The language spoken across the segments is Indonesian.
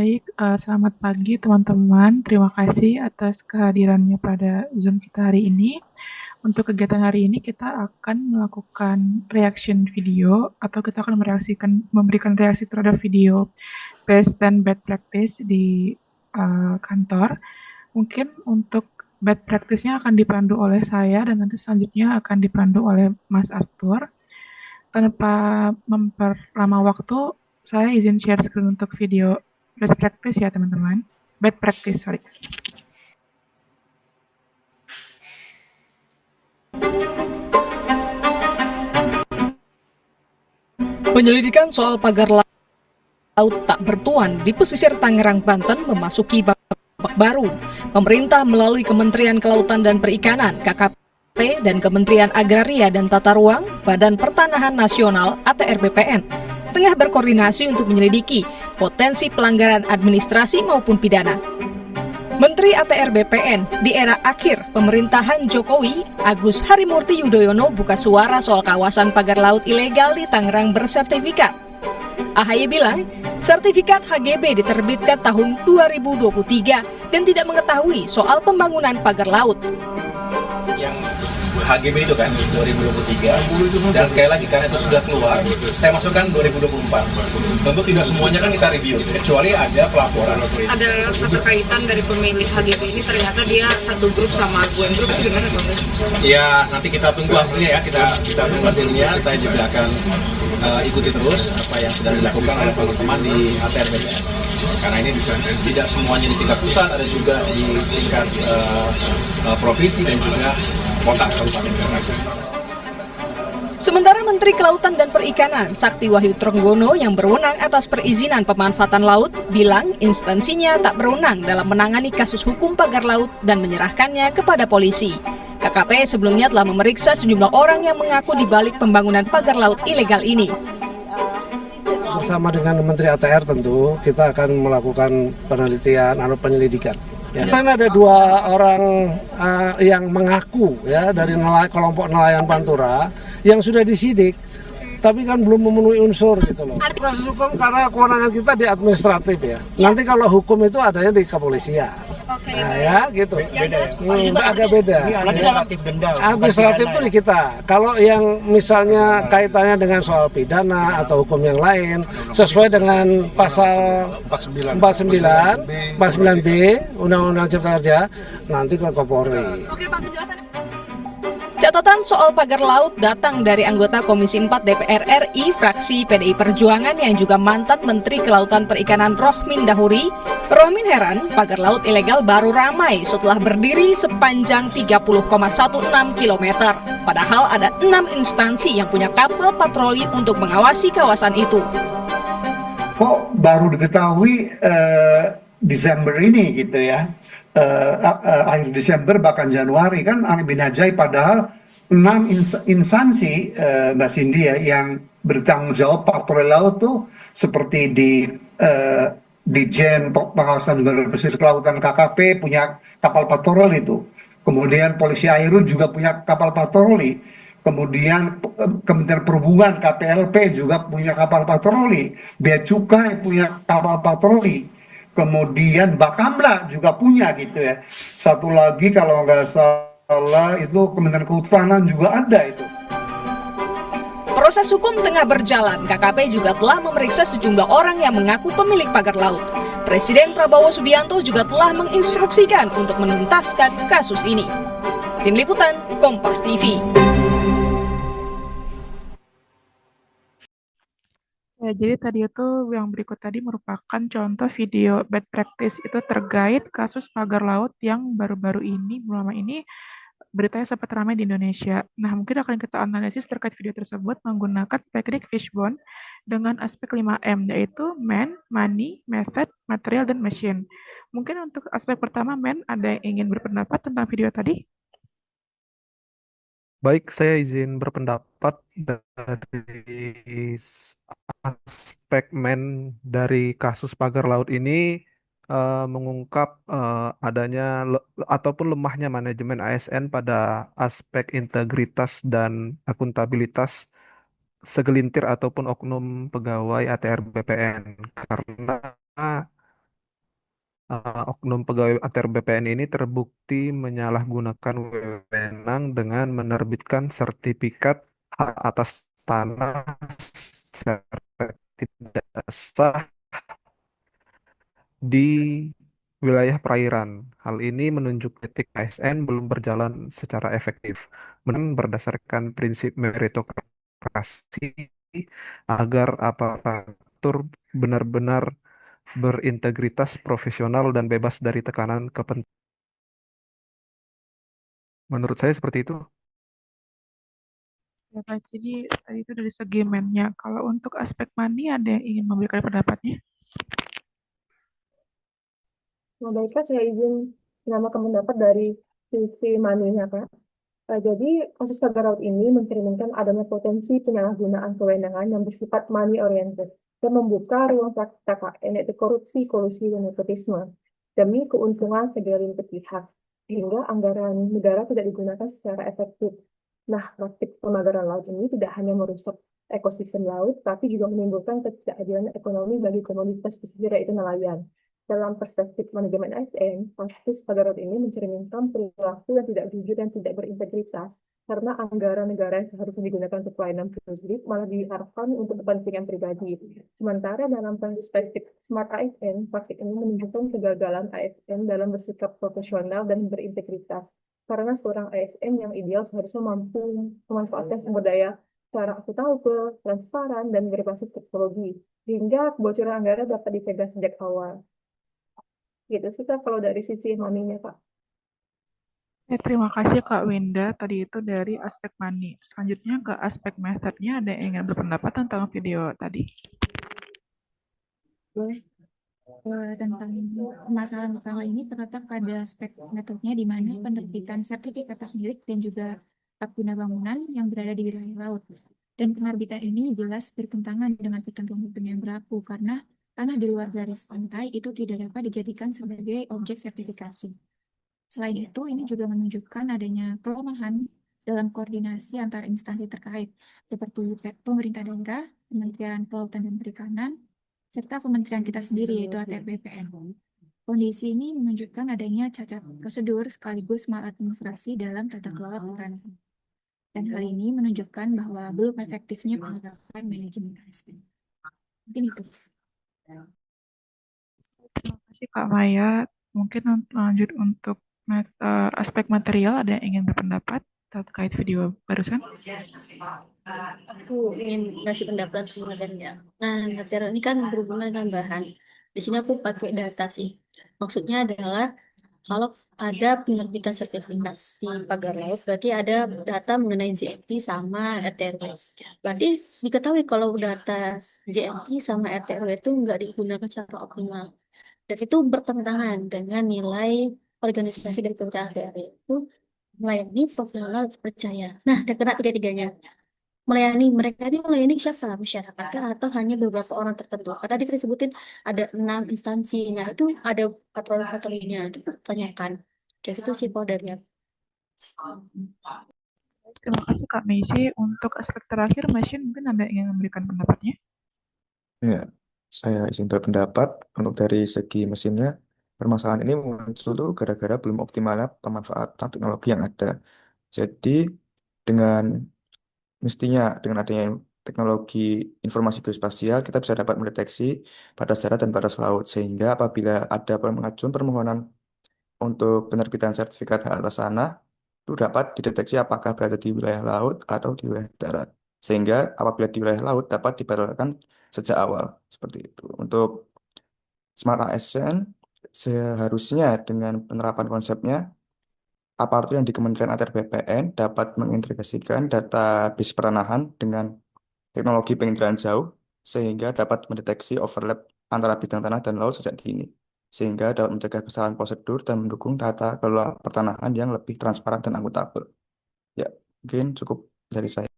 Baik, selamat pagi teman-teman. Terima kasih atas kehadirannya pada Zoom kita hari ini. Untuk kegiatan hari ini kita akan melakukan reaction video atau kita akan memberikan reaksi terhadap video best dan bad practice di kantor. Mungkin untuk bad practice-nya akan dipandu oleh saya dan nanti selanjutnya akan dipandu oleh Mas Arthur. Tanpa memperlama waktu, saya izin share screen untuk video best practice ya teman-teman. Bad practice, sorry. Penyelidikan soal pagar laut tak bertuan di pesisir Tangerang, Banten memasuki babak baru. Pemerintah melalui Kementerian Kelautan dan Perikanan (KKP) dan Kementerian Agraria dan Tata Ruang (Badan Pertanahan Nasional (ATR BPN) tengah berkoordinasi untuk menyelidiki potensi pelanggaran administrasi maupun pidana. Menteri ATR BPN di era akhir pemerintahan Jokowi, Agus Harimurti Yudhoyono, buka suara soal kawasan pagar laut ilegal di Tangerang bersertifikat. AHY bilang, sertifikat HGB diterbitkan tahun 2023 dan tidak mengetahui soal pembangunan pagar laut. Yang HGB itu kan 2023, dan sekali lagi karena itu sudah keluar, saya masukkan 2024. Tentu tidak semuanya kan kita review, kecuali ada pelaporan. Ada keterkaitan dari pemilik HGB ini, ternyata dia satu grup sama Gwen Group, itu gimana Bang? Ya, nanti kita tunggu hasilnya ya, kita tunggu hasilnya. Saya juga akan ikuti terus apa yang sedang dilakukan oleh teman-teman di ATR BPN. Karena ini tidak semuanya di tingkat pusat, ada juga di tingkat provinsi dan juga kota kabupaten. Sementara Menteri Kelautan dan Perikanan Sakti Wahyu Trenggono yang berwenang atas perizinan pemanfaatan laut bilang instansinya tak berwenang dalam menangani kasus hukum pagar laut dan menyerahkannya kepada polisi. KKP sebelumnya telah memeriksa sejumlah orang yang mengaku di balik pembangunan pagar laut ilegal ini. Bersama dengan Menteri ATR tentu kita akan melakukan penelitian atau penyelidikan. Ya. Kan ada dua orang yang mengaku ya dari kelompok nelayan Pantura yang sudah disidik, tapi kan belum memenuhi unsur gitu loh. Proses hukum karena kewenangan kita di administratif ya. Nanti kalau hukum itu adanya di kepolisian. Nah ya gitu. Beda ya? Agak beda. Administratif itu di kita. Kalau yang misalnya kaitannya dengan soal pidana atau hukum yang lain sesuai dengan pasal 49B Undang-Undang Cipta Kerja nanti ke Kapolri. Catatan soal pagar laut datang dari anggota Komisi 4 DPR RI fraksi PDI Perjuangan yang juga mantan Menteri Kelautan Perikanan Rohmin Dahuri. Rohmin heran pagar laut ilegal baru ramai setelah berdiri sepanjang 30,16 km. Padahal ada 6 instansi yang punya kapal patroli untuk mengawasi kawasan itu. Kok baru diketahui Desember ini gitu ya, akhir Desember bahkan Januari kan aneh bin ajaib, padahal 6 instansi Mbak Cindy ya yang bertanggung jawab patroli laut tuh seperti di Jen Pengawasan Sumber Pesisir Kelautan KKP punya kapal patroli itu, kemudian Polisi Airut juga punya kapal patroli, kemudian Kementerian Perhubungan KPLP juga punya kapal patroli, Bea Cukai punya kapal patroli, kemudian Bakamla juga punya gitu ya. Satu lagi kalau nggak salah itu Kementerian Kehutanan juga ada itu. Proses hukum tengah berjalan, KKP juga telah memeriksa sejumlah orang yang mengaku pemilik pagar laut. Presiden Prabowo Subianto juga telah menginstruksikan untuk menuntaskan kasus ini. Tim Liputan, Kompas TV. Ya, jadi tadi itu yang berikut tadi merupakan contoh video bad practice itu terkait kasus pagar laut yang baru-baru ini, belum lama ini beritanya sempat ramai di Indonesia. Nah, mungkin akan kita analisis terkait video tersebut menggunakan teknik fishbone dengan aspek 5M, yaitu man, money, method, material, dan machine. Mungkin untuk aspek pertama, man, ada yang ingin berpendapat tentang video tadi? Baik, saya izin berpendapat dari aspek dari kasus pagar laut ini mengungkap adanya ataupun lemahnya manajemen ASN pada aspek integritas dan akuntabilitas segelintir ataupun oknum pegawai ATR BPN, karena oknum pegawai ATR BPN ini terbukti menyalahgunakan wewenang dengan menerbitkan sertifikat hak atas tanah secara tidak sah di wilayah perairan. Hal ini menunjuk titik ASN belum berjalan secara efektif. Berdasarkan prinsip meritokrasi agar aparatur benar-benar berintegritas, profesional, dan bebas dari tekanan kepentingan. Menurut saya seperti itu. Ya, Pak. Jadi tadi itu dari segi mennya. Kalau untuk aspek money ada yang ingin memberikan pendapatnya? Nah, baiklah saya izin menambahkan pendapat dari sisi maninya, Pak. Jadi, kasus pagar laut ini mencerminkan adanya potensi penyalahgunaan kewenangan yang bersifat money oriented dan membuka ruang praktik KKN, yaitu korupsi, kolusi, dan nepotisme demi keuntungan segelintir pihak, sehingga anggaran negara tidak digunakan secara efektif. Nah, praktik pemagaran laut ini tidak hanya merusak ekosistem laut, tapi juga menimbulkan ketidakadilan ekonomi bagi komunitas pesisir, yaitu nelayan. Dalam perspektif manajemen ASN, kasus pagar laut ini mencerminkan perilaku yang tidak jujur dan tidak berintegritas, karena anggaran negara yang seharusnya digunakan untuk pelayanan publik malah diarahkan untuk kepentingan pribadi. Sementara dalam perspektif Smart ASN, praktik ini menunjukkan kegagalan ASN dalam bersikap profesional dan berintegritas, karena seorang ASN yang ideal seharusnya mampu memanfaatkan sumber daya secara akuntabel, transparan, dan berbasis teknologi, sehingga kebocoran anggaran dapat dicegah sejak awal. Gitu sih Kak, kalau dari sisi maninya Kak. Ya, terima kasih Kak Winda. Tadi itu dari aspek money. Selanjutnya ke aspek methodnya, ada yang ingin berpendapat tentang video tadi? Tentang permasalahan pertama ini terletak pada aspek metodenya di mana penerbitan sertifikat hak milik dan juga hak guna bangunan yang berada di wilayah laut. Dan penerbitan ini jelas bertentangan dengan ketentuan hukum yang berlaku karena tanah di luar garis pantai itu tidak dapat dijadikan sebagai objek sertifikasi. Selain itu, ini juga menunjukkan adanya kelemahan dalam koordinasi antar instansi terkait, seperti pemerintah daerah, Kementerian Kelautan dan Perikanan, serta kementerian kita sendiri, yaitu ATR BPN. Kondisi ini menunjukkan adanya cacat prosedur sekaligus maladministrasi dalam tata kelola pertanian. Dan hal ini menunjukkan bahwa belum efektifnya penerapan manajemen ASN. Mungkin itu. Terima kasih Kak Maya. Mungkin lanjut untuk aspek material, ada yang ingin berpendapat terkait video barusan? Aku ingin ngasih pendapat sebenarnya. Nah, material ini kan berhubungan dengan bahan. Di sini aku pakai data sih. Maksudnya adalah kalau ada penerbitan sertifikat di pagar laut, berarti ada data mengenai JMP sama RTRW. Berarti diketahui kalau data JMP sama RTRW itu nggak digunakan secara optimal. Dan itu bertentangan dengan nilai organisasi dari pemerintah daerah itu melayani profesional percaya. Nah, ada kena tiga-tiganya. Mereka ini melayani siapa? Masyarakat kah? Atau hanya beberapa orang tertentu? Karena tadi kita sebutin ada 6 instansi. Nah, itu ada patroli-patrolinya. Itu tanyakan. Kayak gitu sih kalau dari aku. Terima kasih Kak Meisi. Untuk aspek terakhir, Mesin mungkin ada yang ingin memberikan pendapatnya? Ya, saya izin berpendapat untuk dari segi mesinnya, permasalahan ini muncul tuh gara-gara belum optimalnya pemanfaatan teknologi yang ada. Jadi dengan mestinya dengan adanya teknologi informasi geospasial, kita bisa dapat mendeteksi batas darat dan batas laut, sehingga apabila ada pengajuan permohonan untuk penerbitan sertifikat hak atas tanah, itu dapat dideteksi apakah berada di wilayah laut atau di wilayah darat. Sehingga apabila di wilayah laut dapat dibatalkan sejak awal. Seperti itu. Untuk Smart ASN, seharusnya dengan penerapan konsepnya, aparatur yang di Kementerian ATR BPN dapat mengintegrasikan database pertanahan dengan teknologi penginderaan jauh, sehingga dapat mendeteksi overlap antara bidang tanah dan laut sejak dini, sehingga dapat mencegah kesalahan prosedur dan mendukung tata kelola pertanahan yang lebih transparan dan akuntabel. Ya, mungkin cukup dari saya.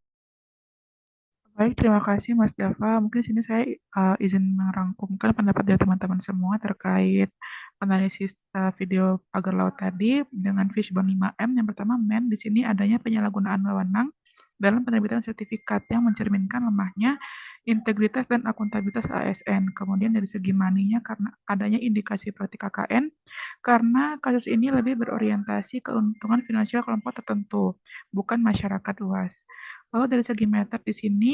Baik, terima kasih Mas Dava. Mungkin di sini saya izin merangkumkan pendapat dari teman-teman semua terkait analisis video pagar laut tadi dengan Fishbone 5M. Yang pertama, di sini adanya penyalahgunaan wewenang dalam penerbitan sertifikat yang mencerminkan lemahnya integritas dan akuntabilitas ASN. Kemudian dari segi money-nya karena adanya indikasi praktik KKN, karena kasus ini lebih berorientasi keuntungan finansial kelompok tertentu, bukan masyarakat luas. Lalu dari segi method di sini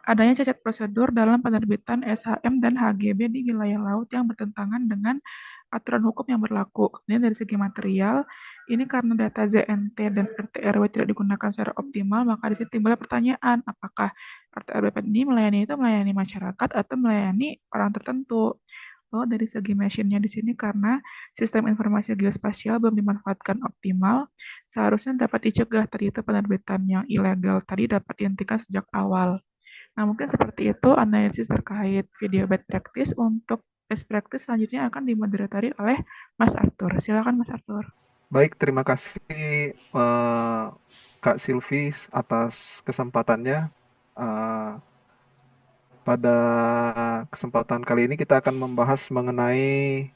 adanya cacat prosedur dalam penerbitan SHM dan HGB di wilayah laut yang bertentangan dengan aturan hukum yang berlaku. Kemudian dari segi material, ini karena data ZNT dan RT/RW tidak digunakan secara optimal, maka di sini timbul pertanyaan, apakah RT/RW ini melayani masyarakat atau melayani orang tertentu. Lalu dari segi mesinnya di sini karena sistem informasi geospasial belum dimanfaatkan optimal, seharusnya dapat dicegah tadi itu penerbitan yang ilegal tadi dapat dihentikan sejak awal. Nah, mungkin seperti itu analisis terkait video bad practice. Untuk best practice selanjutnya akan dimoderatori oleh Mas Arthur. Silakan Mas Arthur. Baik, terima kasih Kak Silvi atas kesempatannya. Eh, pada kesempatan kali ini kita akan membahas mengenai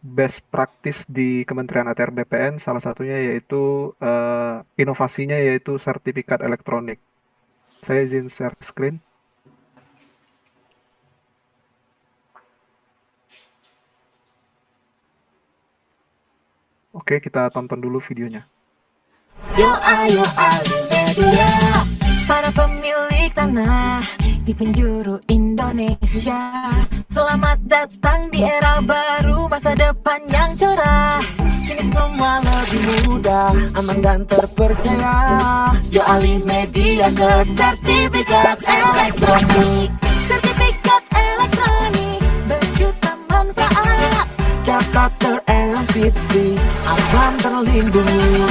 best practice di Kementerian ATR BPN. Salah satunya yaitu inovasinya yaitu sertifikat elektronik. Saya izin share screen. Oke, kita tonton dulu videonya. Yo ayo alih media, para pemilik tanah di penjuru Indonesia. Selamat datang di era baru, masa depan yang cerah. Kini semua lebih mudah, aman dan terpercaya. Yo alih media ke sertifikat elektronik. Sertifikat elektronik berjuta manfaat. Data terenkripsi, aman terlindungi.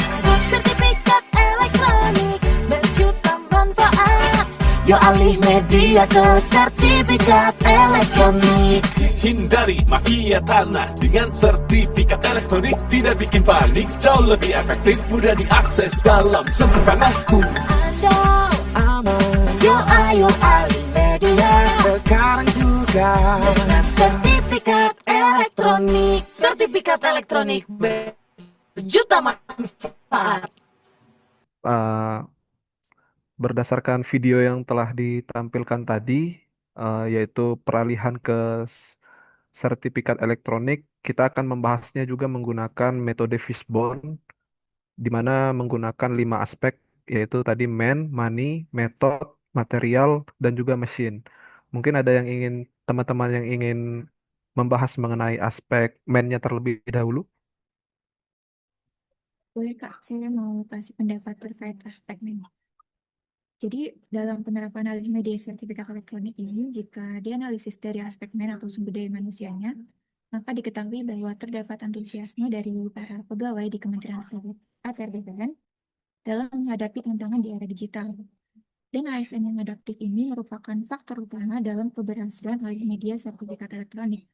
Sertifikat elektronik berjuta manfaat. Yo alih media ke sertifikat elektronik. Hindari mafia tanah dengan sertifikat elektronik. Tidak bikin panik, jauh lebih efektif, mudah diakses dalam satu tanganku. Andal, aman. Yo ayo alih media sekarang juga dengan sertifikat elektronik. Sertifikat elektronik berjuta manfaat. Berdasarkan video yang telah ditampilkan tadi, yaitu peralihan ke sertifikat elektronik, kita akan membahasnya juga menggunakan metode Fishbone, di mana menggunakan 5 aspek, yaitu tadi man, money, method, material, dan juga mesin. Mungkin ada yang ingin, teman-teman yang ingin membahas mengenai aspek man-nya terlebih dahulu. Boleh Kak, saya mau kasih pendapat terkait aspek ini. Jadi dalam penerapan alih media sertifikat elektronik ini, jika dianalisis dari aspek man atau sumber daya manusianya, maka diketahui bahwa terdapat antusiasme dari para pegawai di Kementerian ATR BPN dalam menghadapi tantangan di era digital. Dan ASN yang adaptif ini merupakan faktor utama dalam keberhasilan alih media sertifikat elektronik.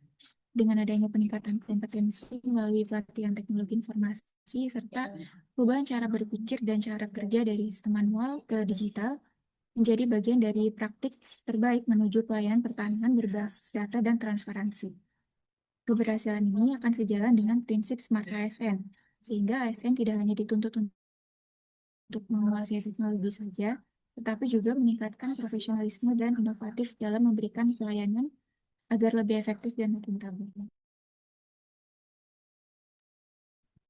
Dengan adanya peningkatan kompetensi melalui pelatihan teknologi informasi serta perubahan cara berpikir dan cara kerja dari sistem manual ke digital menjadi bagian dari praktik terbaik menuju pelayanan pertanian berbasis data dan transparansi. Keberhasilan ini akan sejalan dengan prinsip Smart ASN, sehingga ASN tidak hanya dituntut untuk menguasai teknologi saja, tetapi juga meningkatkan profesionalisme dan inovatif dalam memberikan pelayanan agar lebih efektif dan akuntabel.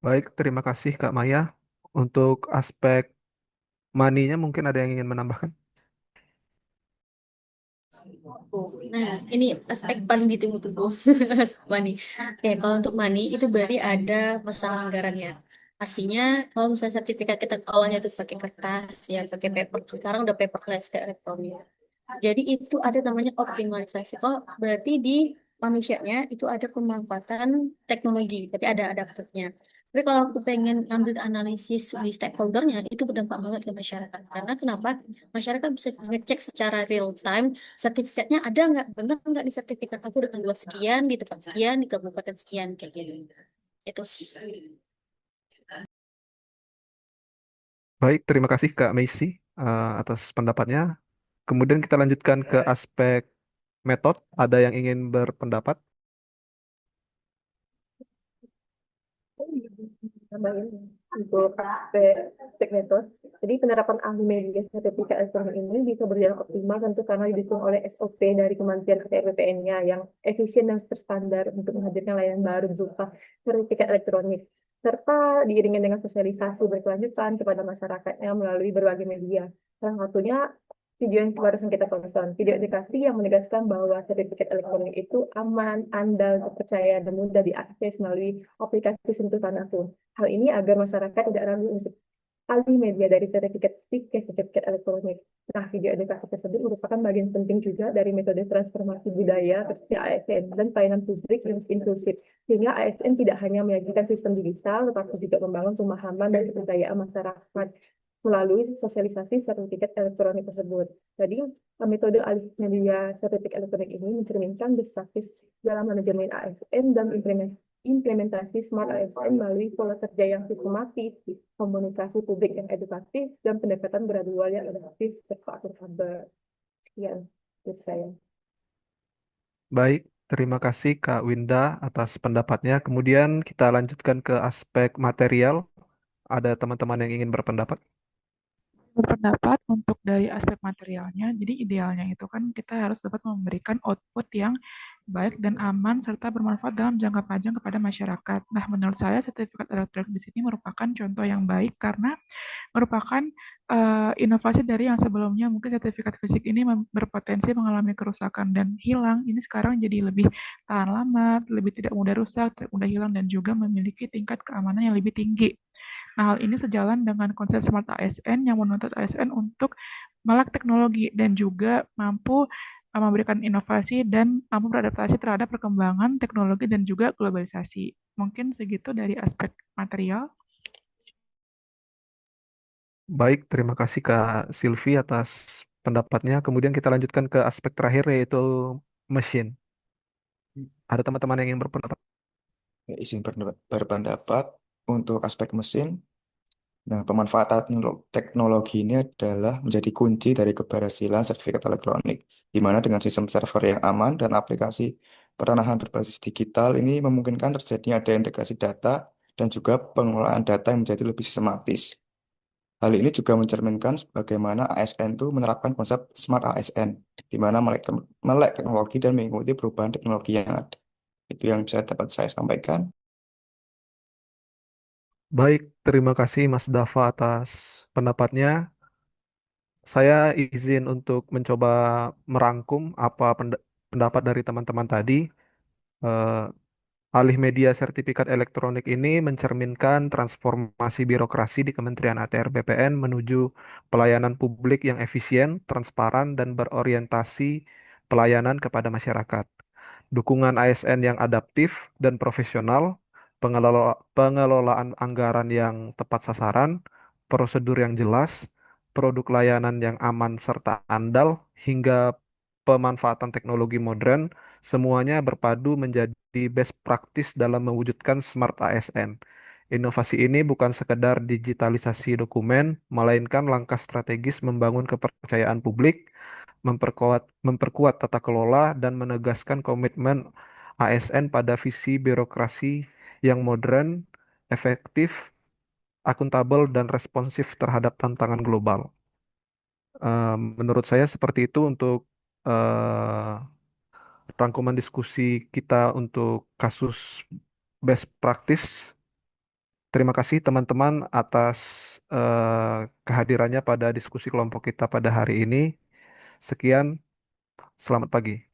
Baik, terima kasih Kak Maya. Untuk aspek money-nya mungkin ada yang ingin menambahkan? Nah, ini aspek paling ditunggu-tunggu, money. Oke, kalau untuk money itu berarti ada masalah anggarannya. Artinya kalau misalnya sertifikat kita awalnya itu pakai kertas, ya pakai paper, sekarang udah paperless kayak elektronik. Jadi itu ada namanya optimalisasi. Oh, berarti di manusianya itu ada pemanfaatan teknologi, berarti ada adaptornya. Tapi kalau aku pengen ngambil analisis di stakeholdernya, itu berdampak banget ke masyarakat. Karena kenapa? Masyarakat bisa ngecek secara real time, sertifikatnya ada nggak, benar nggak di sertifikat aku dengan luas sekian, di tempat sekian, di kabupaten sekian, kayak gitu. Itu sih. Baik, terima kasih Kak Meisi atas pendapatnya. Kemudian kita lanjutkan ke aspek metode. Ada yang ingin berpendapat? Tambahin. untuk praktek metode. Jadi penerapan ahli media sertifikat elektronik ini bisa berjalan optimal tentu karena didukung oleh SOP dari Kementerian ATR BPN-nya yang efisien dan terstandar untuk menghadirkan layanan baru berupa sertifikat elektronik serta diiringi dengan sosialisasi berkelanjutan kepada masyarakatnya melalui berbagai media. Salah satunya video yang barusan kita tonton, video edukasi yang menegaskan bahwa sertifikat elektronik itu aman, andal, terpercaya, dan mudah diakses melalui aplikasi sentuh tanganku. Hal ini agar masyarakat tidak ragu untuk alih media dari sertifikat fisik ke sertifikat elektronik. Nah, video edukasi tersebut merupakan bagian penting juga dari metode transformasi budaya versi ASN dan pelayanan publik yang inklusif, sehingga ASN tidak hanya menyajikan sistem digital, tetapi juga membangun pemahaman dan kepercayaan masyarakat melalui sosialisasi sertifikat elektronik tersebut. Jadi, metode alih media sertifikat elektronik ini mencerminkan best practice dalam manajemen ASN dan implementasi Smart ASN melalui pola kerja yang sistematis, komunikasi publik yang edukatif, dan pendekatan gradual yang adaptif serta akuntabel. Sekian dari saya. Baik, terima kasih Kak Winda atas pendapatnya. Kemudian kita lanjutkan ke aspek material. Ada teman-teman yang ingin berpendapat? Berpendapat untuk dari aspek materialnya, jadi idealnya itu kan kita harus dapat memberikan output yang baik dan aman serta bermanfaat dalam jangka panjang kepada masyarakat. Nah, menurut saya sertifikat elektronik di sini merupakan contoh yang baik karena merupakan inovasi dari yang sebelumnya. Mungkin sertifikat fisik ini berpotensi mengalami kerusakan dan hilang. Ini sekarang jadi lebih tahan lama, lebih tidak mudah rusak, tidak mudah hilang, dan juga memiliki tingkat keamanan yang lebih tinggi. Nah, hal ini sejalan dengan konsep Smart ASN yang menuntut ASN untuk melek teknologi dan juga mampu memberikan inovasi dan mampu beradaptasi terhadap perkembangan teknologi dan juga globalisasi. Mungkin segitu dari aspek material. Baik, terima kasih Kak Silvi atas pendapatnya. Kemudian kita lanjutkan ke aspek terakhir yaitu mesin. Ada teman-teman yang ingin berpendapat? Izin berpendapat untuk aspek mesin. Nah, pemanfaatan teknologi ini adalah menjadi kunci dari keberhasilan sertifikat elektronik, di mana dengan sistem server yang aman dan aplikasi pertanahan berbasis digital ini memungkinkan terjadinya ada integrasi data dan juga pengelolaan data yang menjadi lebih sistematis. Hal ini juga mencerminkan bagaimana ASN itu menerapkan konsep Smart ASN, di mana melek teknologi dan mengikuti perubahan teknologi yang ada. Itu yang bisa dapat saya sampaikan. Baik, terima kasih Mas Dava atas pendapatnya. Saya izin untuk mencoba merangkum apa pendapat dari teman-teman tadi. Eh, Alih media sertifikat elektronik ini mencerminkan transformasi birokrasi di Kementerian ATR BPN menuju pelayanan publik yang efisien, transparan, dan berorientasi pelayanan kepada masyarakat. Dukungan ASN yang adaptif dan profesional, pengelolaan anggaran yang tepat sasaran, prosedur yang jelas, produk layanan yang aman serta andal, hingga pemanfaatan teknologi modern, semuanya berpadu menjadi best practice dalam mewujudkan Smart ASN. Inovasi ini bukan sekedar digitalisasi dokumen, melainkan langkah strategis membangun kepercayaan publik, memperkuat tata kelola, dan menegaskan komitmen ASN pada visi birokrasi yang modern, efektif, akuntabel, dan responsif terhadap tantangan global. Menurut saya seperti itu untuk eh, rangkuman diskusi kita untuk kasus best practice. Terima kasih teman-teman atas kehadirannya pada diskusi kelompok kita pada hari ini. Sekian, selamat pagi.